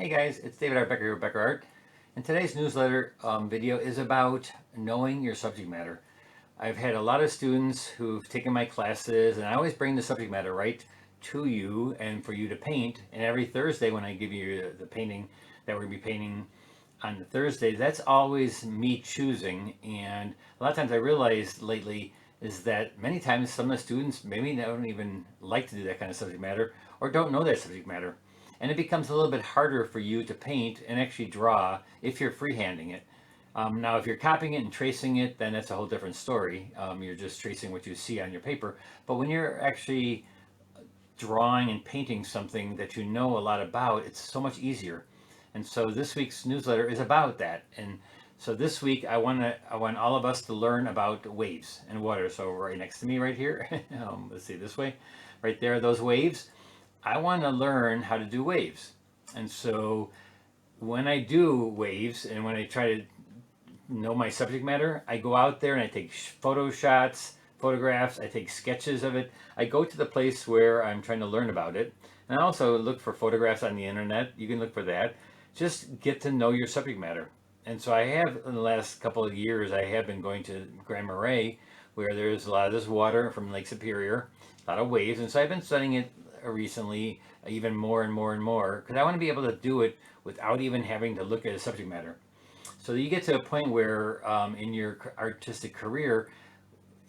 Hey guys, it's David Art Becker with BeckerArt, and today's newsletter video is about knowing your subject matter. I've had a lot of students who've taken my classes, and I always bring the subject matter right to you and for you to paint. And every Thursday, when I give you the painting that we're going to be painting on the Thursday, that's always me choosing. And a lot of times I realized lately is that many times some of the students maybe don't even like to do that kind of subject matter or don't know that subject matter. And it becomes a little bit harder for you to paint and actually draw if you're freehanding it. Now, if you're copying it and tracing it, then that's a whole different story. You're just tracing what you see on your paper. But when you're actually drawing and painting something that you know a lot about, it's so much easier. And so this week's newsletter is about that. And so this week I want all of us to learn about waves and water. So right next to me right here, let's see this way, right there, those waves. I want to learn how to do waves. And so when I do waves and when I try to know my subject matter, I go out there and I take photo shots, photographs, I take sketches of it. I go to the place where I'm trying to learn about it. And I also look for photographs on the internet. You can look for that. Just get to know your subject matter. And so I have, in the last couple of years, I have been going to Grand Marais, where there's a lot of this water from Lake Superior, a lot of waves. And so I've been studying it recently, even more and more and more, because I want to be able to do it without even having to look at a subject matter. So you get to a point where in your artistic career,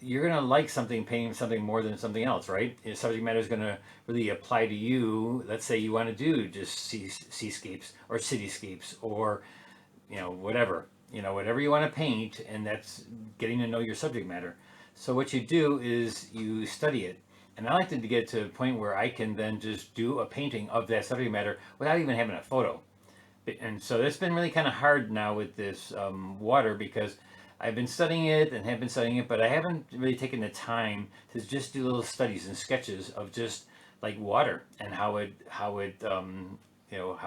you're going to like something, painting something more than something else, right? Your subject matter is going to really apply to you. Let's say you want to do just seascapes or cityscapes or, whatever, whatever you want to paint, and that's getting to know your subject matter. So what you do is you study it. And I like to get to a point where I can then just do a painting of that subject matter without even having a photo. And so it's been really kind of hard now with this water because I've been studying it and have been studying it, but I haven't really taken the time to just do little studies and sketches of just like water and how it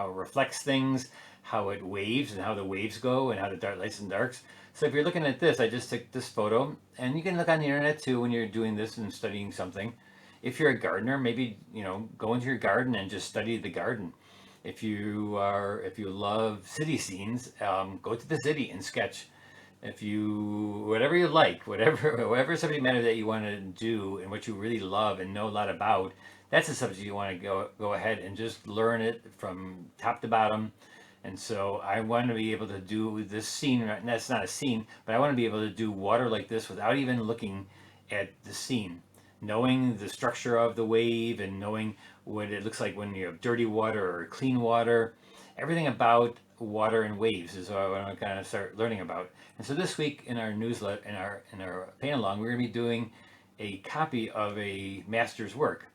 reflects things, how it waves and how the waves go and how the dark lights and darks. So if you're looking at this, I just took this photo, and you can look on the internet too when you're doing this and studying something. If you're a gardener, maybe go into your garden and just study the garden. If you love city scenes, go to the city and sketch. If you whatever you like, whatever subject matter that you want to do and what you really love and know a lot about, that's the subject you want to go ahead and just learn it from top to bottom. And so I want to be able to do this scene. And that's not a scene, but I want to be able to do water like this without even looking at the scene, knowing the structure of the wave and knowing what it looks like when you have dirty water or clean water. Everything about water and waves is what I want to kind of start learning about. And so this week in our newsletter, in our paint along, we're going to be doing a copy of a master's work.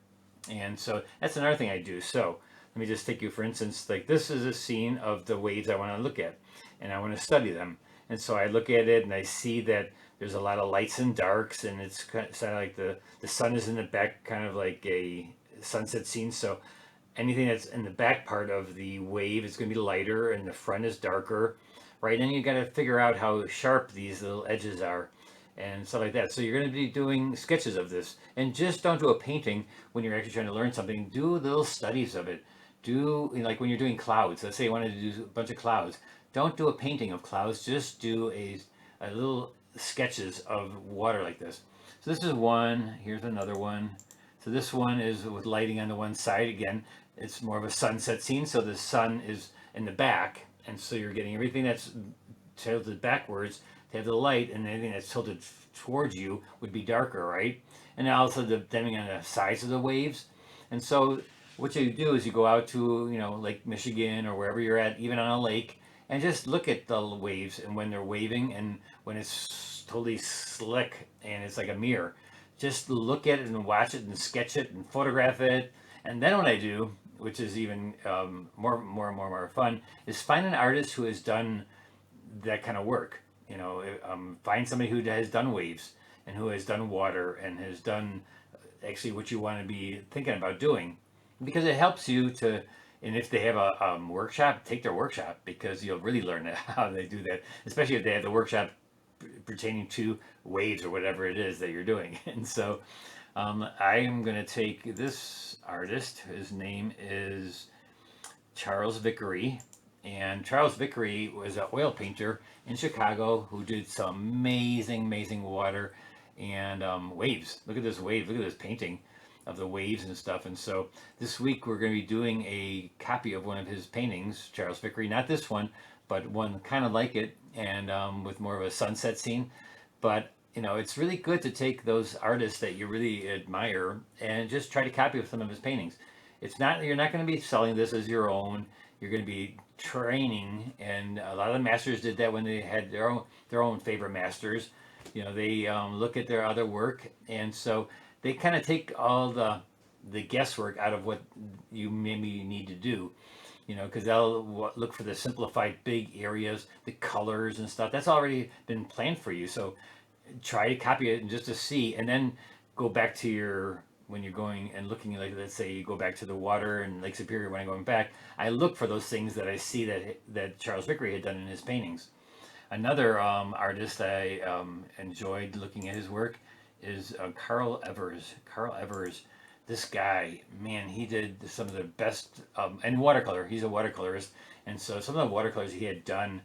And so that's another thing I do. So let me just take you, for instance, like this is a scene of the waves I want to look at, and I want to study them. And so I look at it and I see that there's a lot of lights and darks, and it's kind of like the sun is in the back, kind of like a sunset scene. So anything that's in the back part of the wave is going to be lighter, and the front is darker, right? And you got to figure out how sharp these little edges are and stuff like that. So you're going to be doing sketches of this, and just don't do a painting when you're actually trying to learn something. Do little studies of it. Like when you're doing clouds. Let's say you wanted to do a bunch of clouds. Don't do a painting of clouds. Just do a little sketches of water like this. So this is one. Here's another one. So this one is with lighting on the one side. Again, it's more of a sunset scene. So the sun is in the back, and so you're getting everything that's tilted backwards to have the light, and anything that's tilted towards you would be darker, right? And also depending on the size of the waves. And so what you do is you go out to Lake Michigan or wherever you're at, even on a lake, and just look at the waves and when they're waving and when it's totally slick and it's like a mirror. Just look at it and watch it and sketch it and photograph it. And then what I do, which is even more fun, is find an artist who has done that kind of work. Find somebody who has done waves and who has done water and has done actually what you want to be thinking about doing, because it helps you to. And if they have a workshop, take their workshop, because you'll really learn how they do that, especially if they have the workshop pertaining to waves or whatever it is that you're doing. And so I am going to take this artist. His name is Charles Vickery. And Charles Vickery was an oil painter in Chicago who did some amazing, amazing water and waves. Look at this wave. Look at this painting of the waves and stuff. And so this week we're going to be doing a copy of one of his paintings, Charles Vickery. Not this one, but one kind of like it, and with more of a sunset scene. But it's really good to take those artists that you really admire and just try to copy some of his paintings. It's not You're not going to be selling this as your own. You're going to be training, and a lot of the masters did that when they had their own favorite masters. They look at their other work, and so they kind of take all the guesswork out of what you maybe need to do. Because they'll look for the simplified big areas, the colors and stuff. That's already been planned for you. So try to copy it and just to see, and then go back to your when you're going and looking, like let's say you go back to the water in Lake Superior. When I'm going back, I look for those things that I see that Charles Vickery had done in his paintings. Another artist I enjoyed looking at his work is Carl Evers. Carl Evers, this guy, man, he did some of the best, and watercolor. He's a watercolorist, and so some of the watercolors he had done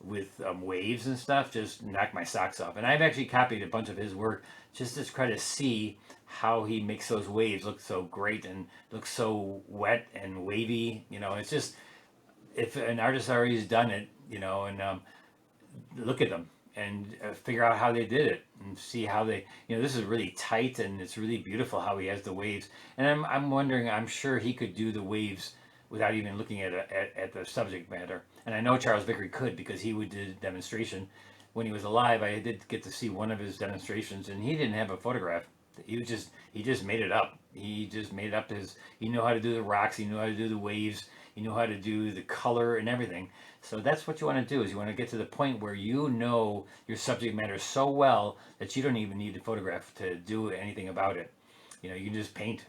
with waves and stuff just knocked my socks off. And I've actually copied a bunch of his work just to try to see how he makes those waves look so great and look so wet and wavy. It's just, if an artist already has done it, and look at them and figure out how they did it and see how they, this is really tight and it's really beautiful how he has the waves. And I'm wondering, I'm sure he could do the waves without even looking at the subject matter. And I know Charles Vickery could, because he would do a demonstration when he was alive. I did get to see one of his demonstrations, and he didn't have a photograph. He just made it up. He just made up he knew how to do the rocks. He knew how to do the waves. He knew how to do the color and everything. So that's what you want to do, is you want to get to the point where you know your subject matter so well that you don't even need a photograph to do anything about it. You can just paint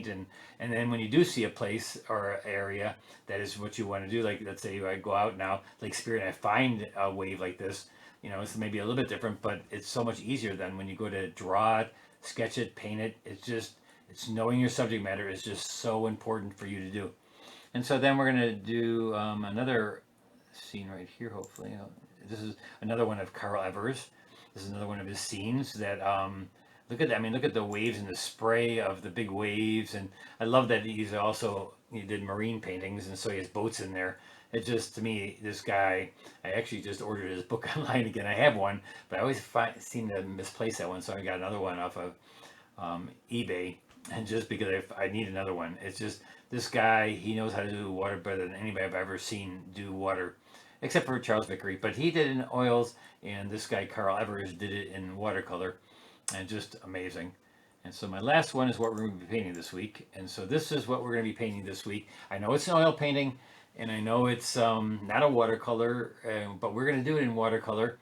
and then when you do see a place or area that is what you want to do, like let's say I go out now, Lake Spirit, and I find a wave like this, it's maybe a little bit different, but it's so much easier than when you go to draw it, sketch it, paint it. It's knowing your subject matter is just so important for you to do. And so then we're going to do another scene right here, hopefully. This is another one of Carl Evers. This is another one of his scenes that, look at that. I mean, look at the waves and the spray of the big waves. And I love that he did marine paintings, and so he has boats in there. It just, to me, this guy, I actually just ordered his book online again. I have one, but I always seem to misplace that one. So I got another one off of eBay, and just because I need another one. It's just, this guy, he knows how to do water better than anybody I've ever seen do water, except for Charles Vickery. But he did it in oils, and this guy, Carl Evers, did it in watercolor, and just amazing. And so my last one is what we're going to be painting this week. And so this is what we're going to be painting this week. I know it's an oil painting, and I know it's not a watercolor, but we're going to do it in watercolor,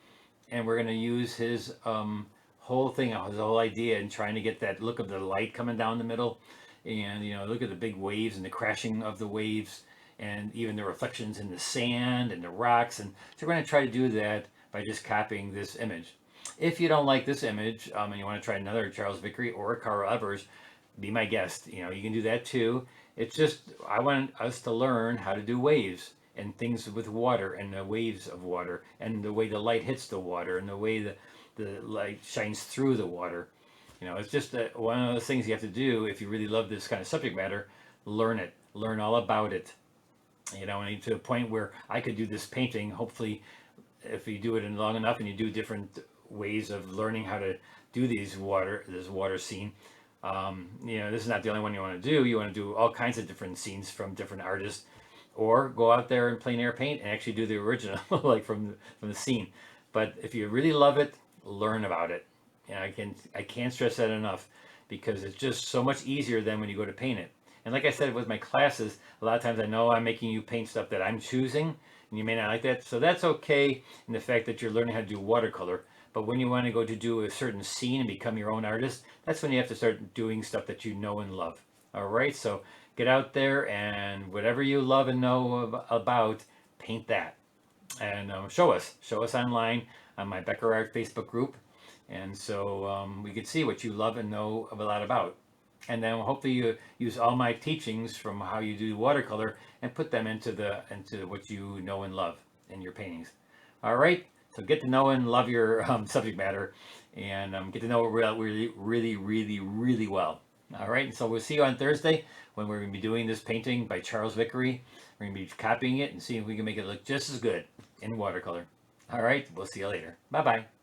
and we're going to use his whole thing, his whole idea, in trying to get that look of the light coming down the middle. And look at the big waves and the crashing of the waves, and even the reflections in the sand and the rocks. And so we're going to try to do that by just copying this image. If you don't like this image, and you want to try another Charles Vickery or Carl Evers, be my guest. You can do that too. It's just, I want us to learn how to do waves and things with water, and the waves of water, and the way the light hits the water, and the way the light shines through the water. It's just one of those things you have to do if you really love this kind of subject matter. Learn it, learn all about it. And to the point where I could do this painting, hopefully, if you do it in long enough and you do different ways of learning how to do this water scene. This is not the only one you want to do. You want to do all kinds of different scenes from different artists, or go out there and plein air paint and actually do the original, like from the scene. But if you really love it, learn about it. And I can't stress that enough, because it's just so much easier than when you go to paint it. And like I said with my classes, a lot of times I know I'm making you paint stuff that I'm choosing, and you may not like that. So that's okay in the fact that you're learning how to do watercolor. But when you want to go to do a certain scene and become your own artist, that's when you have to start doing stuff that you know and love. All right, so get out there, and whatever you love and know about, paint that. And show us online on my BeckerArt Facebook group. And so we could see what you love and know a lot about. And then hopefully you use all my teachings from how you do watercolor and put them into what you know and love in your paintings. All right, so get to know and love your subject matter, and get to know it really, really, really, really well. All right, so we'll see you on Thursday when we're going to be doing this painting by Charles Vickery. We're going to be copying it and seeing if we can make it look just as good in watercolor. All right, we'll see you later. Bye bye.